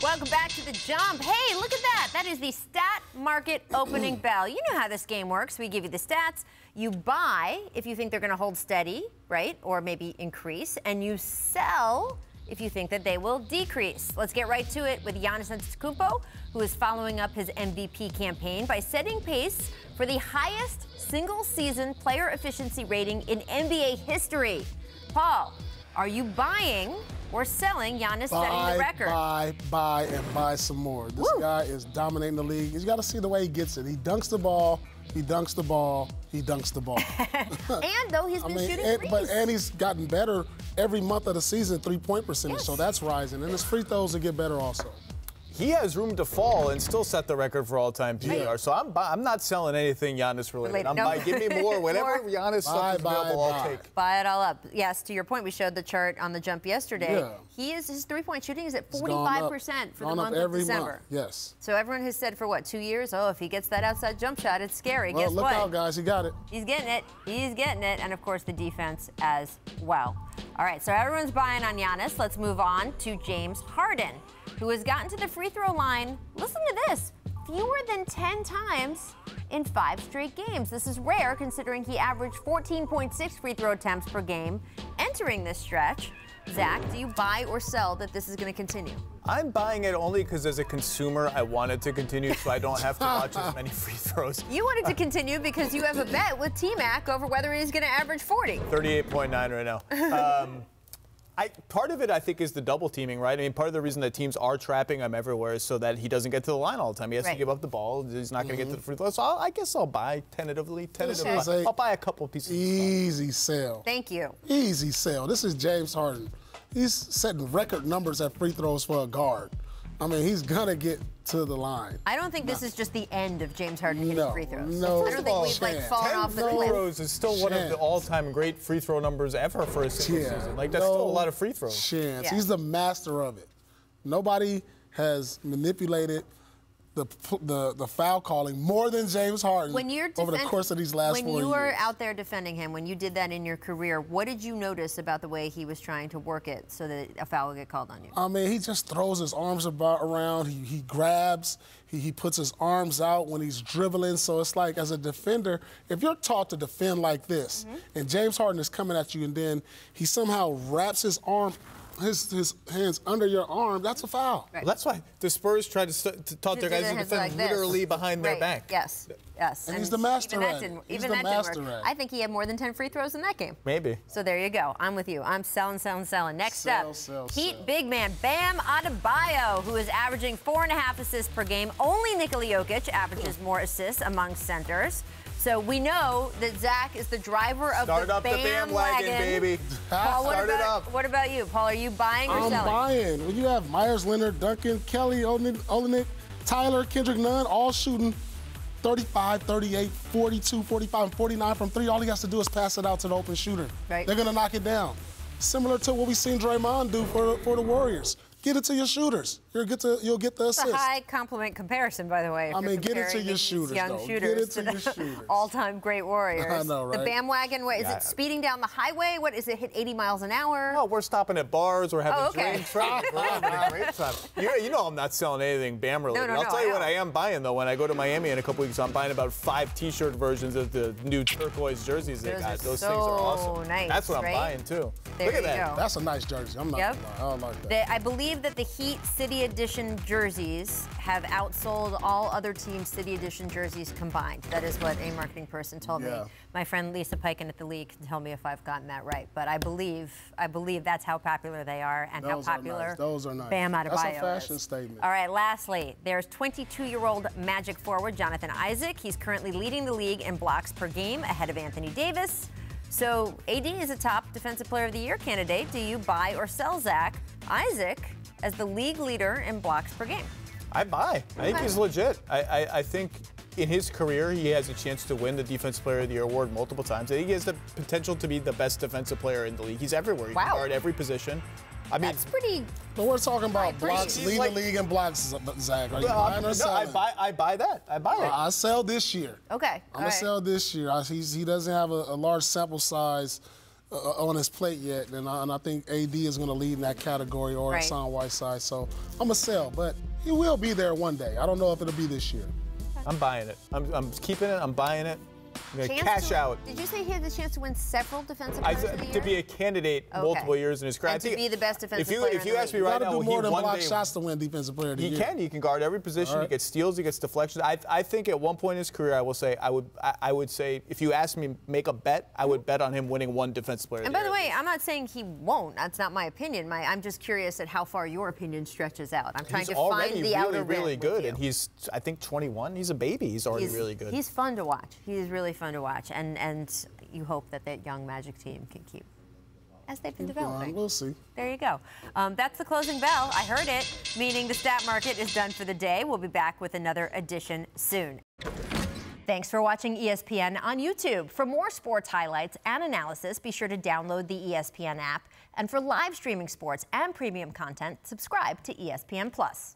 Welcome back to The Jump. Hey, look at that. That is the stat market opening bell. You know how this game works. We give you the stats. You buy if you think they're going to hold steady, right, or maybe increase, and you sell if you think that they will decrease. Let's get right to it with Giannis Antetokounmpo, who is following up his MVP campaign by setting pace for the highest single-season player efficiency rating in NBA history. Paul, are you buying or selling Giannis setting the record? Buy, and buy some more. This guy is dominating the league. You got to see the way he gets it. He dunks the ball, he dunks the ball, he dunks the ball. And though he's been shooting threes. And he's gotten better every month of the season, three-point percentage, so that's rising. And his free throws will get better also. He has room to fall and still set the record for all-time PER. So I'm not selling anything Giannis related. I'm buying. Give me more. Whatever Giannis stuff is available, I'll take. Buy it all up. Yes, to your point, we showed the chart on the Jump yesterday. Yeah. His three-point shooting is at 45% for the month of December. Yes. So everyone has said for what, 2 years? Oh, if he gets that outside jump shot, it's scary. Well, Guess look what? out, guys. He got it. He's getting it. He's getting it. And of course, the defense as well. All right, so everyone's buying on Giannis. Let's move on to James Harden, who has gotten to the free throw line, listen to this, fewer than 10 times in 5 straight games. This is rare considering he averaged 14.6 free throw attempts per game entering this stretch. Zach, do you buy or sell that this is going to continue? I'm buying it only because as a consumer, I want it to continue so I don't have to watch as many free throws. You want it to continue because you have a bet with T-Mac over whether he's going to average 40. 38.9 right now. Part of it, I think, is the double teaming, right? I mean, part of the reason that teams are trapping him everywhere is so that he doesn't get to the line all the time. He has to give up the ball. He's not going to get to the free throw. So I guess I'll buy tentatively. I'll buy a couple of pieces. Easy sell. Thank you. Easy sell. This is James Harden. He's setting record numbers at free throws for a guard. I mean, he's going to get to the line. I don't think this is just the end of James Harden hitting free throws. No, I don't think we've fallen off the cliff. 10 free throws is still one of the all-time great free throw numbers ever for a single season. Like, that's still a lot of free throws. Chance. He's the master of it. Nobody has manipulated the foul calling more than James Harden over the course of these last 4 years. When you were out there defending him, when you did that in your career, what did you notice about the way he was trying to work it so that a foul would get called on you? I mean, he just throws his arms around. He grabs. He puts his arms out when he's dribbling. So it's like, as a defender, if you're taught to defend like this, and James Harden is coming at you, and then he somehow wraps his arm, his hands under your arm, that's a foul. Well, that's why the Spurs try to taught their guys to defend literally behind their back. Yes, yes. And he's the master at it. Even that didn't work. I think he had more than 10 free throws in that game. Maybe. So there you go. I'm with you. I'm selling. Next up, Heat big man Bam Adebayo, who is averaging 4.5 assists per game. Only Nikola Jokic averages more assists among centers. So we know that Zach is the driver of the Bam wagon, baby. Paul, what about you? Paul, are you buying or selling? I'm buying. When you have Myers Leonard, Duncan, Kelly, Olynyk, Tyler, Kendrick Nunn, all shooting 35, 38, 42, 45, and 49 from three, all he has to do is pass it out to the open shooter. They're going to knock it down. Similar to what we've seen Draymond do for the Warriors. Get it to your shooters. You'll get the assist. It's a high compliment comparison, by the way. I mean, get it to your shooters, young shooters get it to your shooters. All-time great Warriors. I know, right? The Bam wagon, what, is it speeding down the highway? What, is it hit 80 miles an hour? No, we're stopping at bars. We're having drinks. We're having a great time. You know I'm not selling anything Bam related. I'll tell you what I am buying, though. When I go to Miami in a couple weeks, I'm buying about 5 T-shirt versions of the new turquoise jerseys they got. Those things are awesome. Nice, that's what I'm buying, too. Look at that. Go. That's a nice jersey. I'm not gonna lie. I don't like that. I believe that the Heat City Edition jerseys have outsold all other teams' City Edition jerseys combined. That is what a marketing person told me. My friend Lisa Piken at the league can tell me if I've gotten that right. But I believe that's how popular they are and how popular Those are nice. Bam Adebayo That's a fashion statement. All right, lastly, there's 22-year-old Magic forward Jonathan Isaac. He's currently leading the league in blocks per game ahead of Anthony Davis. So AD is a top Defensive Player of the Year candidate. Do you buy or sell Zach Isaac as the league leader in blocks per game? I buy. I think he's legit. I think in his career, he has a chance to win the Defensive Player of the Year award multiple times. I think he has the potential to be the best defensive player in the league. He's everywhere. He can guard every position. I mean, that's pretty. But we're talking about blocks, lead the league in blocks, Zach. Are you buying or selling? I buy that. I buy it. I sell this year. Okay. I'm going to sell this year. He doesn't have a large sample size on his plate yet, and I think AD is going to lead in that category, or Hassan Whiteside. So I'm a sell, but he will be there one day. I don't know if it'll be this year. I'm buying it. I'm keeping it. I'm buying it. I'm going to cash out. Did you say he had the chance to win several defensive players of the year? To be a candidate multiple years in his career. And to be the best defensive player. If you ask me right now, do more than block shots to win defensive player of the year. He can. He can guard every position. He gets steals. He gets deflections. I think at one point in his career, I would say, if you ask me make a bet, I would bet on him winning one defensive player of the year. And by the way, I'm not saying he won't. That's not my opinion. I'm just curious at how far your opinion stretches out. I'm trying to find the outer rim. He's already really good, and he's, I think, 21. He's a baby. He's already really good. He's fun to watch. He is really fun to watch, and you hope that young Magic team can keep as they've been developing. We'll see. There you go. That's the closing bell. I heard it, meaning the stat market is done for the day. We'll be back with another edition soon. Thanks for watching ESPN on YouTube. For more sports highlights and analysis, be sure to download the ESPN app. And for live streaming sports and premium content, subscribe to ESPN+.